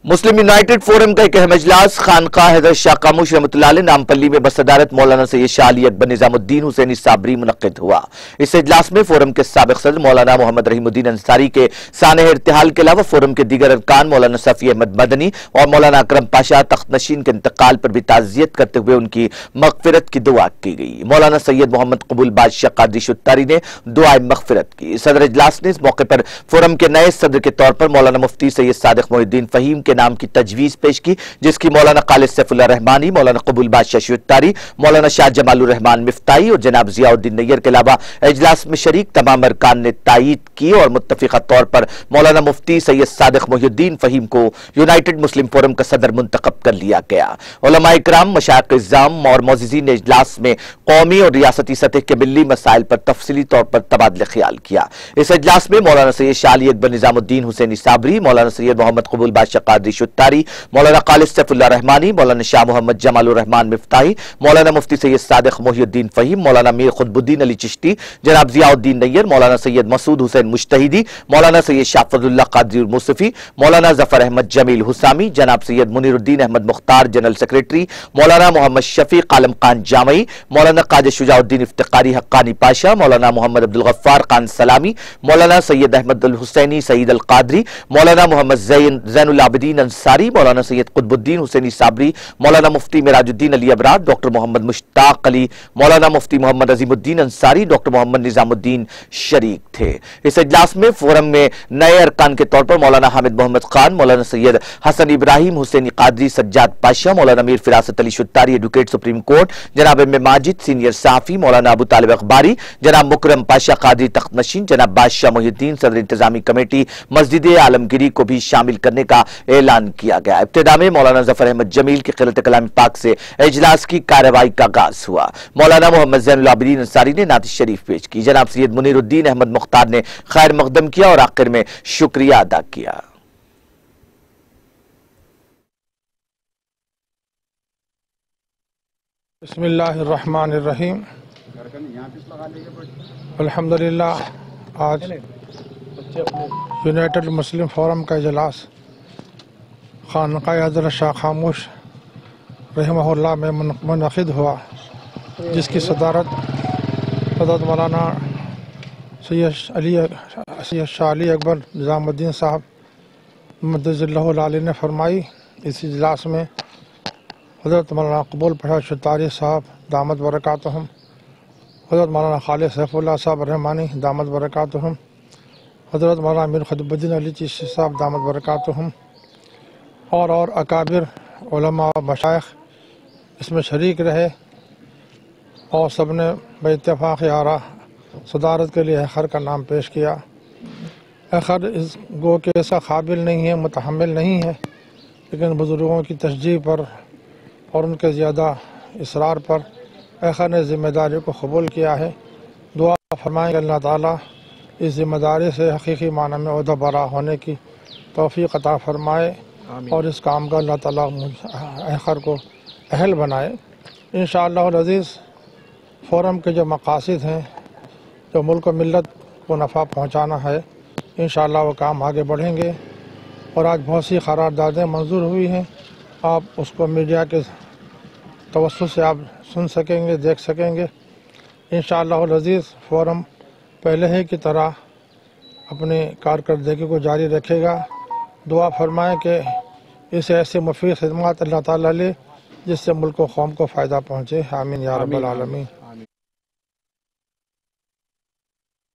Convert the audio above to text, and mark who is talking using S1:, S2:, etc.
S1: مسلم United forum کا ایک اہم اجلاس خانقاہ حضرت شاہ کاموش رحمۃ اللہ علیہ نامپلی میں بصدارت مولانا سید شاہ علی اکبر نظام الدین حسینی صابری منعقد ہوا۔ اس اجلاس میں فورم کے سابق صدر مولانا محمد رحیم الدین انصاری کے سانحہ ارتحال کے علاوہ فورم کے دیگر ارکان مولانا صفی احمد مدنی اور مولانا اکرم پاشا تخت نشین کے انتقال پر بھی تعزیت کرتے ہوئے ان کی مغفرت کی دعا کی گئی۔ مولانا سید محمد قبول بادشاہ قادری شتاری نے دعائے مغفرت کی۔ صدر اجلاس نے اس موقع پر فورم کے نئے صدر کے طور پر مولانا مفتی سید صادق محی الدین فہیم کے نام کی تجویز پیش کی، جس کی مولانا خالد سیف اللہ رحمانی، مولانا قبول بادشاہ شتاری، مولانا شاہ جمال الرحمان مفتاحی اور جناب ضیاء الدین نیر کے علاوہ اجلاس میں شریک تمام ارکان نے تائید کی اور متفقہ طور پر مولانا مفتی سید صادق محی الدین فہیم کو یونائٹڈ مسلم فورم کا صدر منتخب کر لیا گیا۔ علماء اکرام، مشائخ اعظام اور معززین نے اجلاس میں قومی اور ریاستی سطح کے ملی مسائل پر تفصیلی طور پر تبادلہ خیال کیا۔ اس اجلاس میں مولانا سید شاہ علی اکبر نظام الدین حسینی صابری، مولانا سید محمد قبول بادشاہ قادری شتاری، مولانا خالد سیف اللہ رحمانی، مولانا شاہ محمد جمال الرحمان مفتاحی، مولانا مفتی سید صادق محی الدین فہیم، مولانا میر قطب الدین علی چشتی، جناب ضیاء الدین نیر، مولانا سید مسعود حسین مجتہدی، مولانا سید شاہ فضل اللہ قادری الموصفی، مولانا ظفر احمد جمیل حسامی، جناب سید منیر الدین احمد مختار جنرل سیکریٹری، مولانا محمد شفیق عالم خان جامعی، مولانا خواجہ شجاع الدین افتخاری حقانی پاشا، مولانا محمد عبدالغفار خان سلامی، مولانا سید احمد الحسینی سعید القادری، مولانا محمد زین العابدین انصاری، مولانا سید قطب الدین حسینی صابری، مولانا مفتی معراج الدین علی ابرار، ڈاکٹر محمد مشتاق علی، مولانا مفتی محمد عظیم الدین انصاری، ڈاکٹر محمد نظام الدین شریک تھے۔ اس اجلاس میں فورم میں نئے ارکان کے طور پر مولانا حامد محمد خان، مولانا سید حسن ابراہیم حسینی قادری سجاد پاشا، مولانا میر فراست علی شتاری ایڈوکیٹ سپریم کورٹ، جناب ایم ماجد سینئر صحافی، مولانا ابو طالب اخباری، جناب مکرم پاشا قادری تخت نشین، جناب بادشاہ محی الدین صدر انتظامی کمیٹی مسجد عالمگیری کو بھی شامل کرنے کا اعلان کیا گیا۔ ابتدا میں مولانا ظفر احمد جمیل کی قرأت کلام پاک سے اجلاس کی کارروائی کا آغاز ہوا۔ مولانا محمد زین العابدین انصاری نے نعت شریف پیش کی، جناب سید منیر الدین احمد مختار نے خیر مقدم کیا اور آخر میں شکریہ ادا کیا۔
S2: بسم اللہ الرحمن الرحیم۔ الحمدللہ آج یونائٹڈ مسلم فورم کا اجلاس خانقاہ حضرت شاہ کاموش رحمہ اللہ میں منعقد ہوا، جس کی صدارت حضرت مولانا سید شاہ علی اکبر نظام الدین صاحب مدد اللہ العالی نے فرمائی۔ اس اجلاس میں حضرت مولانا قبول بادشاہ شتاری صاحب دامت برکاتہم، حضرت مولانا خالد سیف اللہ صاحب رحمانی دامت برکاتہم، حضرت مولانا میر قطب الدین علی چشتی صاحب دامت برکاتہم اور اکابر علماء و مشائخ اس میں شریک رہے اور سب نے بے اتفاق آرا صدارت کے لیے اخر کا نام پیش کیا۔ اخر اس گو کہ ایسا قابل نہیں ہے، متحمل نہیں ہے، لیکن بزرگوں کی تشجیع پر اور ان کے زیادہ اصرار پر اخر نے ذمہ داری کو قبول کیا ہے۔ دعا فرمائیں کہ اللہ تعالیٰ اس ذمہ داری سے حقیقی معنی میں عہدہ برا ہونے کی توفیق عطا فرمائے اور اس کام کا اللہ تعالیٰ اخر کو اہل بنائے۔ انشاءاللہ العزیز فورم کے جو مقاصد ہیں، جو ملک و ملت کو نفع پہنچانا ہے، انشاءاللہ وہ کام آگے بڑھیں گے۔ اور آج بہت سی قراردادیں منظور ہوئی ہیں، آپ اس کو میڈیا کے توسط سے آپ سن سکیں گے، دیکھ سکیں گے۔ انشاءاللہ العزیز فورم پہلے ہی کی طرح اپنی کارکردگی کو جاری رکھے گا۔ دعا فرمائیں کہ اسے ایسے مفید خدمات اللہ تعالیٰ لے جس سے ملک و قوم کو فائدہ پہنچے۔ آمین یا رب العالمین۔